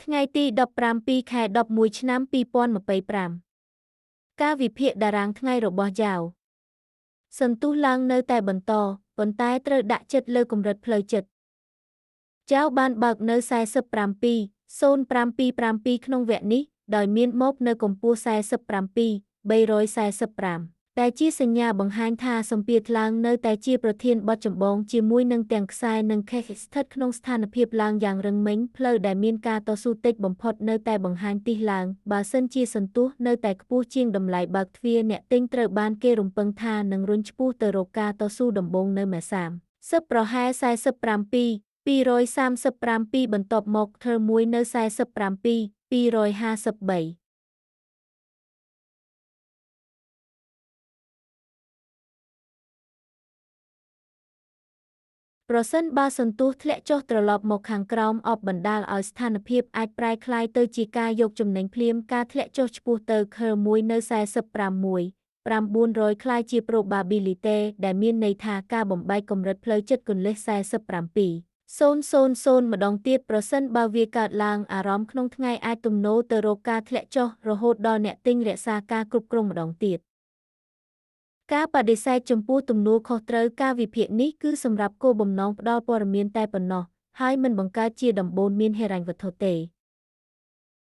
ថ្ងៃទី15 ខែ11 ឆ្នាំ2025ការវិភាគតារាងថ្ងៃរបស់យ៉ាវសន្ទុះឡើងនៅតែបន្តប៉ុន្តែត្រូវដាក់ចិត្តលើកម្រិតផ្លូវចិត្តយ៉ាវបានបើកនៅ47.0.527ក្នុងវគ្គនេះដោយមានមកនៅកម្ពស់47.345តែជាសញ្ញាបង្ហាញថាសម្ពាធឡើងនៅតែជាប្រធានបទចម្បងជាមួយនឹងទាំងខ្សែនិងខេសស្ថិតក្នុងស្ថានភាពឡើងយ៉ាងរឹងមាំផ្លូវដែលមានការតស៊ូតិចបំផុតនៅតែបង្ហាញទិសឡើងបើសិនជាសន្ទុះនៅតែខ្ពស់ជាងតម្លៃបើកទ្វារអ្នកទិញត្រូវបានគេរំពឹងថានឹងរុញឆ្ពោះទៅរកការតស៊ូដំបូងនៅម៉ាសាមសឹបប្រហែល47.235បន្ទាប់មកធ្វើមួយនៅ47.253ប្រសិនបើសន្ទុះធ្លាក់ចុះត្រឡប់មកខាងក្រោមអបបណ្ដាលឲ្យស្ថានភាពអាចប្រែក្លាយទៅជាការយកចំណេញភ្លាមការធ្លាក់ចុះឆ្ពោះទៅខឺមួយនៅ45.900ក្លាយជា probability ដែលមានន័យថាការបំបែកកម្រិតផ្លូវចិត្តគន្លឹះ47.000ម្ដងទៀតប្រសិនបើវាកើតឡើងអារម្មណ៍ក្នុងថ្ងៃអាចទំនោរទៅរកការធ្លាក់ចុះរហូតដល់អ្នកទិញរក្សាការគ្រប់គ្រងម្ដងទៀតការបដិសេធចំពោះទំនួលខុសត្រូវការវិភាគនេះគឺសម្រាប់គោលបំណងផ្ដល់ព័ត៌មានតែប៉ុណ្ណោះហើយមិនបង្កើតជាដំបូន្មានហិរញ្ញវត្ថុទេ